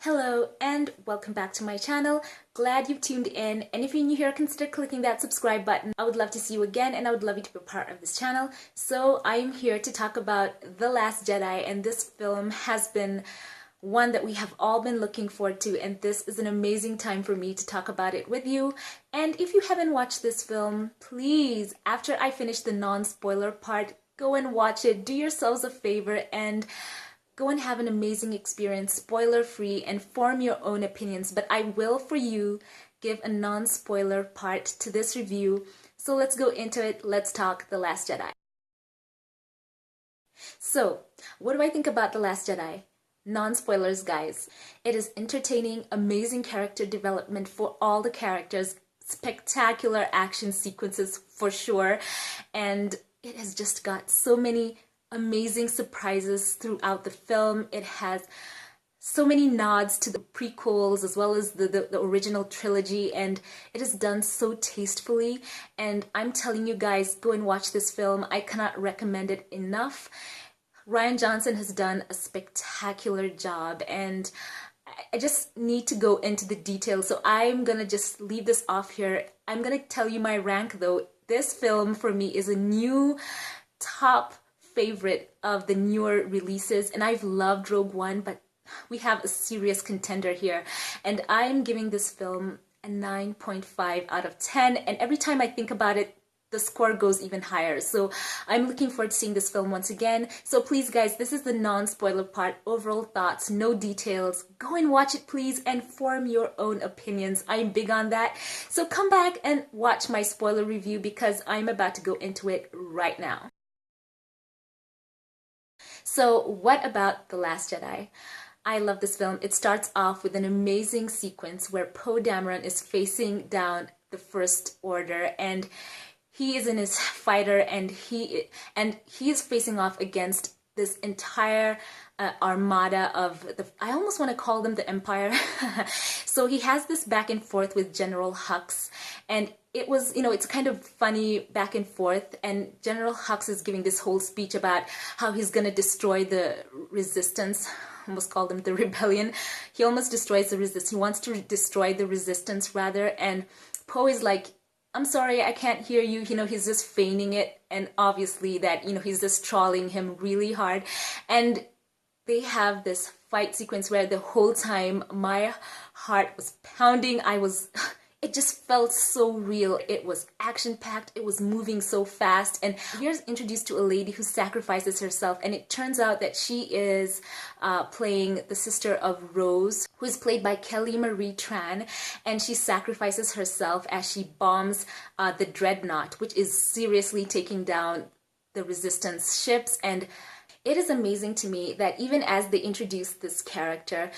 Hello and welcome back to my channel. Glad you've tuned in, and if you're new here, consider clicking that subscribe button. I would love to see you again, and I would love you to be a part of this channel. So I am here to talk about The Last Jedi, and this film has been one that we have all been looking forward to, and this is an amazing time for me to talk about it with you. And if you haven't watched this film, please, after I finish the non-spoiler part, go and watch it. Do yourselves a favor and go and have an amazing experience, spoiler-free, and form your own opinions. But I will, for you, give a non-spoiler part to this review. So let's go into it. Let's talk The Last Jedi. So, what do I think about The Last Jedi? Non-spoilers, guys. It is entertaining, amazing character development for all the characters, spectacular action sequences for sure, and it has just got so many amazing surprises throughout the film. It has so many nods to the prequels as well as the original trilogy, and it is done so tastefully. And I'm telling you guys, go and watch this film. I cannot recommend it enough. Rian Johnson has done a spectacular job, and I just need to go into the details, so I'm gonna just leave this off here. I'm gonna tell you my rank though. This film for me is a new top favorite of the newer releases, and I've loved Rogue One, but we have a serious contender here, and I'm giving this film a 9.5 out of 10, and every time I think about it, the score goes even higher. So I'm looking forward to seeing this film once again. So please guys, this is the non-spoiler part, overall thoughts, no details. Go and watch it please and form your own opinions. I'm big on that. So come back and watch my spoiler review because I'm about to go into it right now. So what about The Last Jedi? I love this film. It starts off with an amazing sequence where Poe Dameron is facing down the First Order, and he is in his fighter, and he is facing off against this entire armada of I almost want to call them the Empire. So he has this back and forth with General Hux, and it was, it's kind of funny back and forth, and General Hux is giving this whole speech about how he's gonna destroy the resistance. I almost called them the rebellion. He almost destroys the resistance. He wants to destroy the resistance rather, and Poe is like, I'm sorry, I can't hear you. He's just feigning it, and obviously that, he's just trolling him really hard. And they have this fight sequence where the whole time my heart was pounding. It just felt so real. It was action-packed, it was moving so fast, and we're introduced to a lady who sacrifices herself, and it turns out that she is playing the sister of Rose, who is played by Kelly Marie Tran, and she sacrifices herself as she bombs the Dreadnought, which is seriously taking down the Resistance ships. And it is amazing to me that even as they introduce this character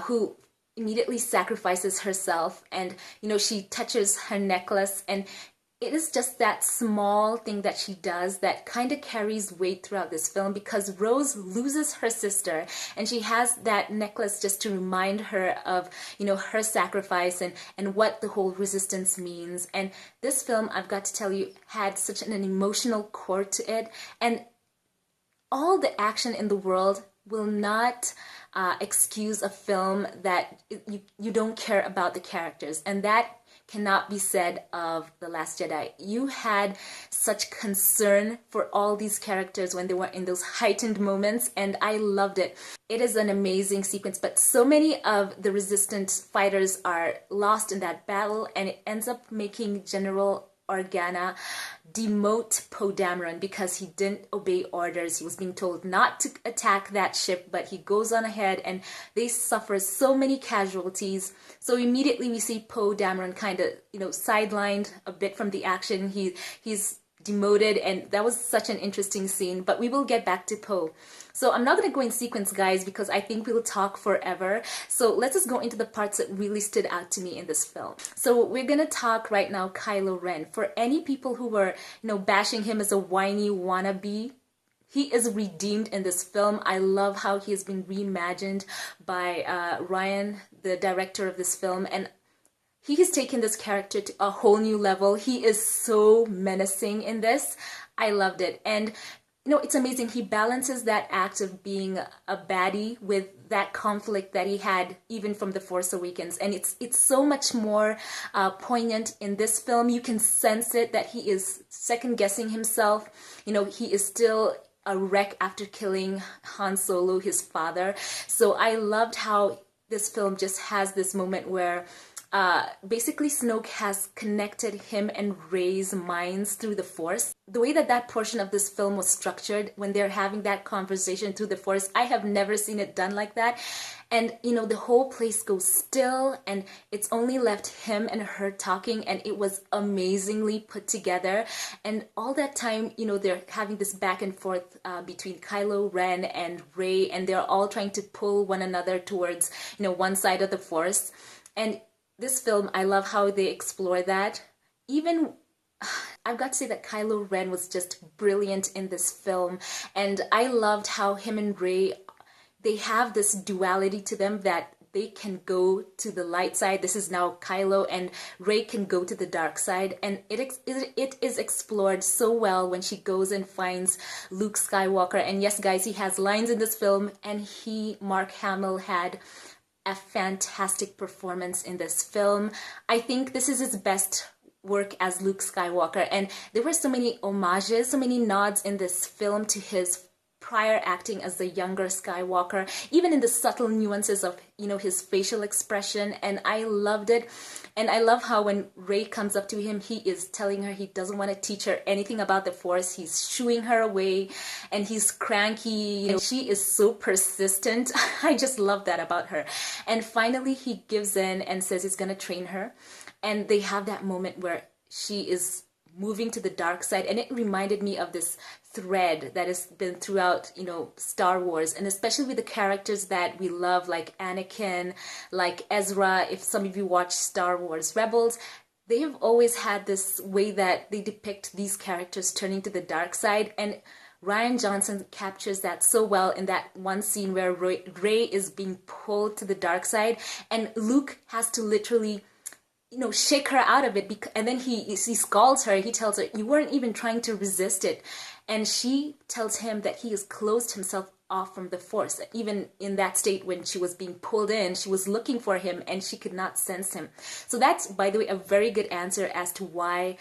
who immediately sacrifices herself, and she touches her necklace, and it is just that small thing that she does that kind of carries weight throughout this film, because Rose loses her sister and she has that necklace just to remind her of her sacrifice and what the whole resistance means. And this film, I've got to tell you, had such an emotional core to it, and all the action in the world will not excuse a film that you don't care about the characters, and that cannot be said of The Last Jedi. You had such concern for all these characters when they were in those heightened moments, and I loved it. It is an amazing sequence, but so many of the resistance fighters are lost in that battle, and it ends up making General Organa demote Poe Dameron because he didn't obey orders. He was being told not to attack that ship, but he goes on ahead, and they suffer so many casualties. So immediately we see Poe Dameron kind of, sidelined a bit from the action. He's demoted, and that was such an interesting scene, but we will get back to Poe. So I'm not going to go in sequence, guys, because I think we'll talk forever. So let's just go into the parts that really stood out to me in this film. So we're going to talk right now Kylo Ren. For any people who were, bashing him as a whiny wannabe, he is redeemed in this film. I love how he has been reimagined by Ryan, the director of this film, and he has taken this character to a whole new level. He is so menacing in this. I loved it. And it's amazing. He balances that act of being a baddie with that conflict that he had even from The Force Awakens. And it's so much more poignant in this film. You can sense it that he is second guessing himself. He is still a wreck after killing Han Solo, his father. So I loved how this film just has this moment where basically Snoke has connected him and Rey's minds through the Force. The way that portion of this film was structured, when they're having that conversation through the Force, I have never seen it done like that. And, the whole place goes still, and it's only left him and her talking, and it was amazingly put together. And all that time, they're having this back and forth between Kylo Ren and Rey, and they're all trying to pull one another towards, one side of the Force. And this film, I love how they explore that. Even, I've got to say that Kylo Ren was just brilliant in this film. And I loved how him and Rey, they have this duality to them that they can go to the light side. This is now Kylo, and Rey can go to the dark side. And it is explored so well when she goes and finds Luke Skywalker. And yes, guys, he has lines in this film, and Mark Hamill, had a fantastic performance in this film. I think this is his best work as Luke Skywalker, and there were so many homages, so many nods in this film to his prior acting as the younger Skywalker, even in the subtle nuances of, his facial expression, and I loved it. And I love how when Rey comes up to him, he is telling her he doesn't want to teach her anything about the Force. He's shooing her away, and he's cranky, and she is so persistent. I just love that about her. And finally, he gives in and says he's going to train her. And they have that moment where she is moving to the dark side, and it reminded me of this thread that has been throughout, Star Wars, and especially with the characters that we love, like Anakin, like Ezra. If some of you watch Star Wars Rebels, they have always had this way that they depict these characters turning to the dark side, and Rian Johnson captures that so well in that one scene where Rey is being pulled to the dark side, and Luke has to literally shake her out of it. And then he scalds her. He tells her, you weren't even trying to resist it. And she tells him that he has closed himself off from the Force. Even in that state when she was being pulled in, she was looking for him and she could not sense him. So that's, by the way, a very good answer as to why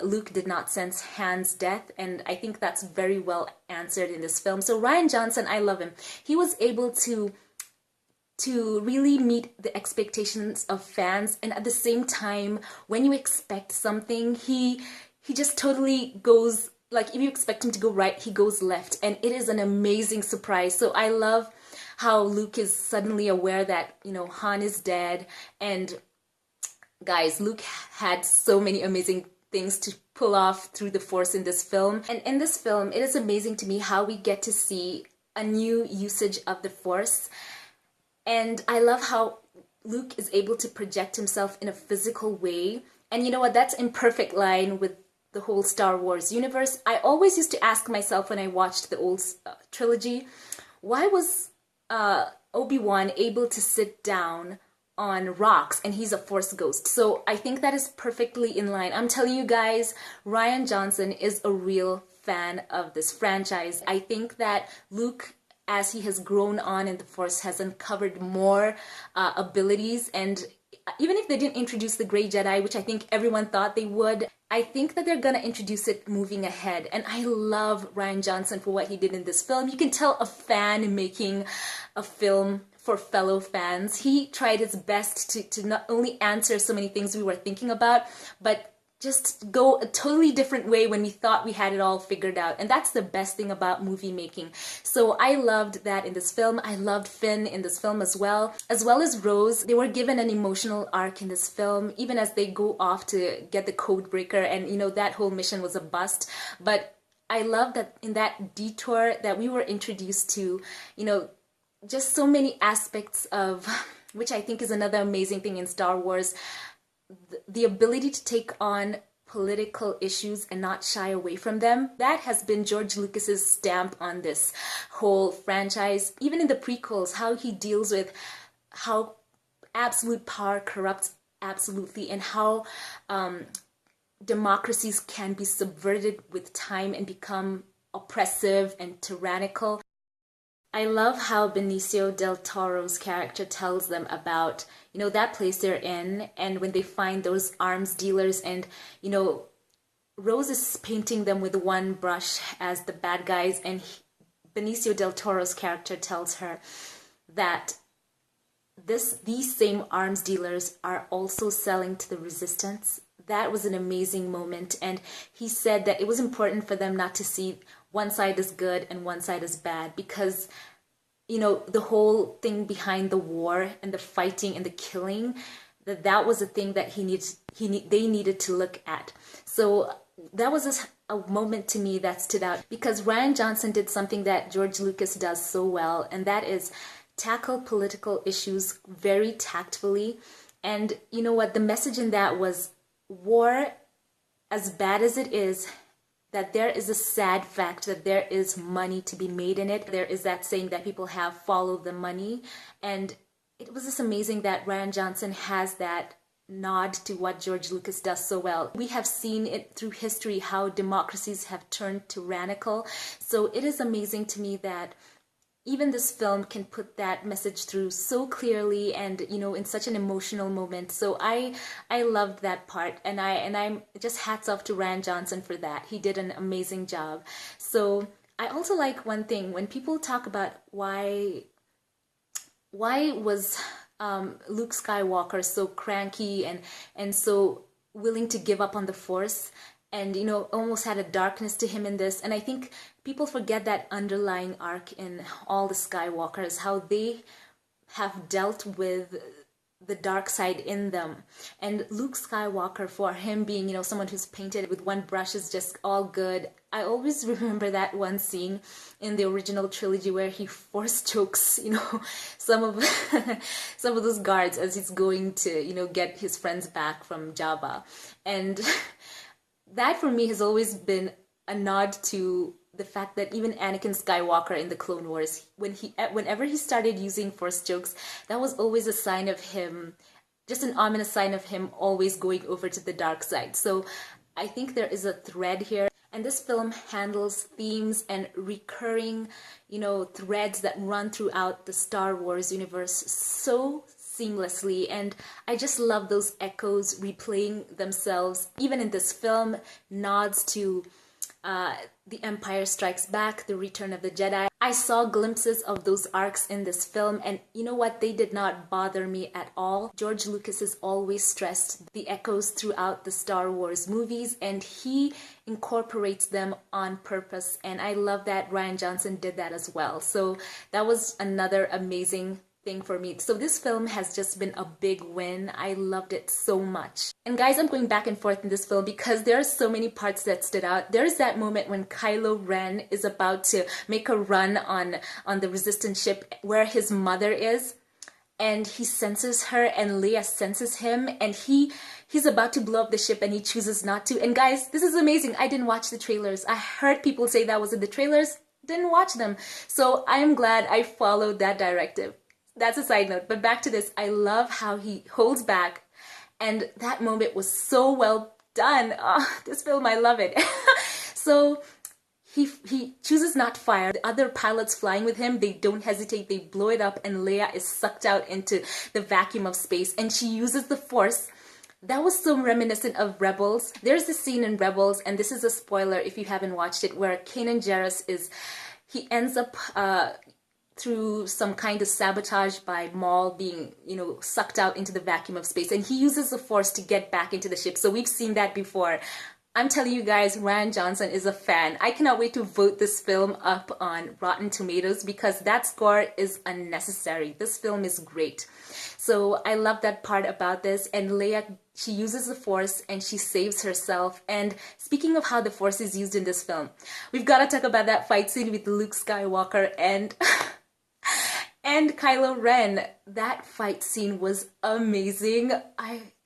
Luke did not sense Han's death. And I think that's very well answered in this film. So Rian Johnson, I love him. He was able to really meet the expectations of fans, and at the same time, when you expect something, he just totally goes, like, if you expect him to go right, he goes left, and it is an amazing surprise. So I love how Luke is suddenly aware that, Han is dead, and guys, Luke had so many amazing things to pull off through the Force in this film. And in this film, it is amazing to me how we get to see a new usage of the Force. And I love how Luke is able to project himself in a physical way. And you know what? That's in perfect line with the whole Star Wars universe. I always used to ask myself when I watched the old trilogy, why was Obi-Wan able to sit down on rocks and he's a Force ghost? So I think that is perfectly in line. I'm telling you guys, Rian Johnson is a real fan of this franchise. I think that Luke, as he has grown on in the Force, has uncovered more abilities. And even if they didn't introduce the Grey Jedi, which I think everyone thought they would, I think that they're going to introduce it moving ahead. And I love Rian Johnson for what he did in this film. You can tell a fan making a film for fellow fans. He tried his best to not only answer so many things we were thinking about, but just go a totally different way when we thought we had it all figured out. And that's the best thing about movie making. So I loved that in this film. I loved Finn in this film as well as Rose. They were given an emotional arc in this film, even as they go off to get the code breaker. And, that whole mission was a bust. But I love that in that detour that we were introduced to, just so many aspects of, which I think is another amazing thing in Star Wars, the ability to take on political issues and not shy away from them. That has been George Lucas's stamp on this whole franchise. Even in the prequels, how he deals with how absolute power corrupts absolutely, and how democracies can be subverted with time and become oppressive and tyrannical. I love how Benicio del Toro's character tells them about, that place they're in, and when they find those arms dealers, and, Rose is painting them with one brush as the bad guys, and Benicio del Toro's character tells her that these same arms dealers are also selling to the resistance. That was an amazing moment, and he said that it was important for them not to see one side is good and one side is bad, because the whole thing behind the war and the fighting and the killing, that was a thing that they needed to look at. So that was a moment to me that stood out, because Rian Johnson did something that George Lucas does so well, and that is tackle political issues very tactfully. And you know what, the message in that was, war, as bad as it is, that there is a sad fact that there is money to be made in it. There is that saying that people have, follow the money. And it was just amazing that Rian Johnson has that nod to what George Lucas does so well. We have seen it through history how democracies have turned tyrannical. So it is amazing to me that even this film can put that message through so clearly and, in such an emotional moment. So I loved that part, and I'm just hats off to Rian Johnson for that. He did an amazing job. So I also like one thing when people talk about why was Luke Skywalker so cranky and so willing to give up on the Force, and almost had a darkness to him in this. And I think people forget that underlying arc in all the Skywalkers, how they have dealt with the dark side in them. And Luke Skywalker, for him being someone who's painted with one brush, is just all good. I always remember that one scene in the original trilogy where he force chokes some of some of those guards as he's going to get his friends back from Jabba. And that for me has always been a nod to the fact that even Anakin Skywalker in the Clone Wars, whenever he started using Force jokes, that was always a sign of him, just an ominous sign of him always going over to the dark side. So I think there is a thread here, and this film handles themes and recurring, threads that run throughout the Star Wars universe so seamlessly, and I just love those echoes replaying themselves even in this film. Nods to The Empire Strikes Back, The Return of the Jedi. I saw glimpses of those arcs in this film, and you know what, they did not bother me at all. George Lucas has always stressed the echoes throughout the Star Wars movies, and he incorporates them on purpose, and I love that Rian Johnson did that as well. So that was another amazing thing for me. So this film has just been a big win. I loved it so much. And guys, I'm going back and forth in this film because there are so many parts that stood out. There's that moment when Kylo Ren is about to make a run on the Resistance ship where his mother is, and he senses her and Leia senses him, and he's about to blow up the ship and he chooses not to. And guys, this is amazing. I didn't watch the trailers. I heard people say that was in the trailers. Didn't watch them. So I'm glad I followed that directive. That's a side note, but back to this. I love how he holds back, and that moment was so well done. Oh, this film, I love it. So he chooses not to fire. The other pilots flying with him, they don't hesitate. They blow it up, and Leia is sucked out into the vacuum of space, and she uses the Force. That was so reminiscent of Rebels. There's this scene in Rebels, and this is a spoiler if you haven't watched it, where Kanan Jarrus he ends up through some kind of sabotage by Maul being, sucked out into the vacuum of space. And he uses the Force to get back into the ship. So we've seen that before. I'm telling you guys, Rian Johnson is a fan. I cannot wait to vote this film up on Rotten Tomatoes because that score is unnecessary. This film is great. So I love that part about this. And Leia, she uses the Force and she saves herself. And speaking of how the Force is used in this film, we've got to talk about that fight scene with Luke Skywalker and Kylo Ren. That fight scene was amazing.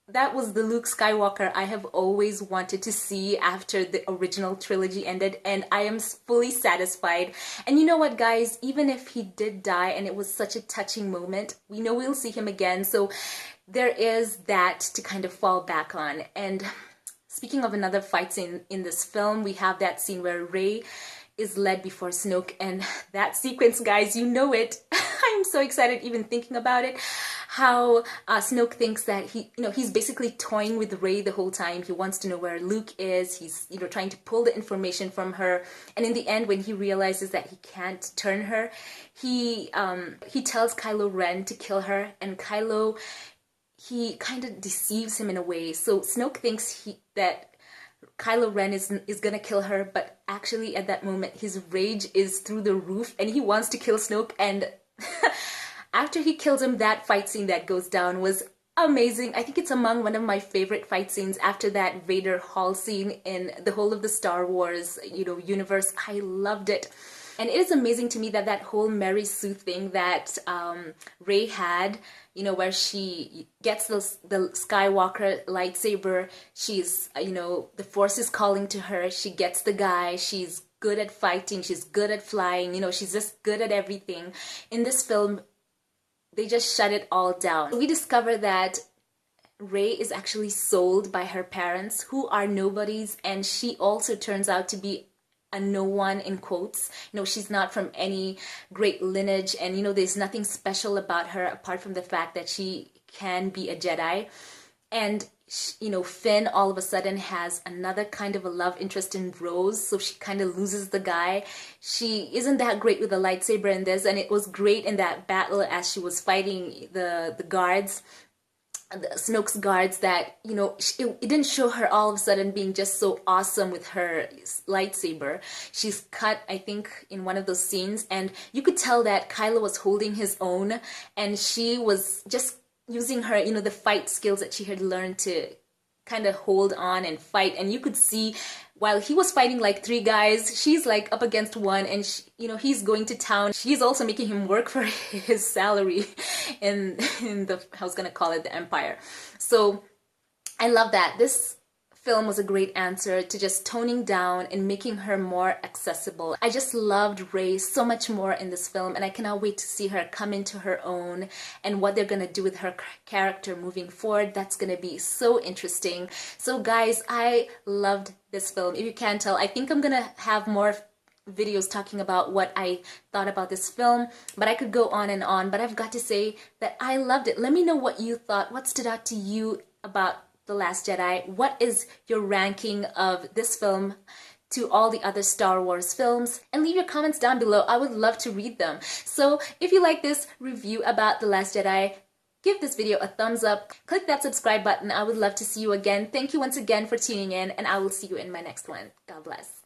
That was the Luke Skywalker I have always wanted to see after the original trilogy ended, and I am fully satisfied. And you know what, guys? Even if he did die and it was such a touching moment, we know we'll see him again, so there is that to kind of fall back on. And speaking of another fight scene in this film, we have that scene where Rey is led before Snoke, and that sequence, guys, you know it. I'm so excited even thinking about it. How Snoke thinks that he's basically toying with Rey the whole time. He wants to know where Luke is. He's trying to pull the information from her, and in the end, when he realizes that he can't turn her, he tells Kylo Ren to kill her, and Kylo, he kind of deceives him in a way. So Snoke thinks that Kylo Ren is gonna kill her, but actually at that moment his rage is through the roof and he wants to kill Snoke. And after he kills him, that fight scene that goes down was amazing. I think it's among one of my favorite fight scenes after that Vader Hall scene in the whole of the Star Wars universe. I loved it. And it is amazing to me that that whole Mary Sue thing that Rey had, where she gets the Skywalker lightsaber, she's, the Force is calling to her, she gets the guy, she's good at fighting, she's good at flying, she's just good at everything. In this film, they just shut it all down. We discover that Rey is actually sold by her parents, who are nobodies, and she also turns out to be a no one, in quotes. She's not from any great lineage, and there's nothing special about her apart from the fact that she can be a Jedi. And Finn all of a sudden has another kind of a love interest in Rose, so she kind of loses the guy. She isn't that great with the lightsaber in this, and it was great in that battle as she was fighting the guards, Snoke's guards, that it didn't show her all of a sudden being just so awesome with her lightsaber. She's cut, I think, in one of those scenes, and you could tell that Kylo was holding his own, and she was just using her the fight skills that she had learned to kind of hold on and fight. And you could see while he was fighting like 3 guys, she's like up against one, and he's going to town. She's also making him work for his salary in the, I was gonna call it, the Empire. So I love that. This film was a great answer to just toning down and making her more accessible. I just loved Rey so much more in this film, and I cannot wait to see her come into her own and what they're gonna do with her character moving forward. That's gonna be so interesting. So guys, I loved this film. If you can't tell, I think I'm gonna have more videos talking about what I thought about this film, but I could go on and on, but I've got to say that I loved it. Let me know what you thought. What stood out to you about The Last Jedi? What is your ranking of this film to all the other Star Wars films? And leave your comments down below. I would love to read them. So if you like this review about The Last Jedi, give this video a thumbs up. Click that subscribe button. I would love to see you again. Thank you once again for tuning in, and I will see you in my next one. God bless.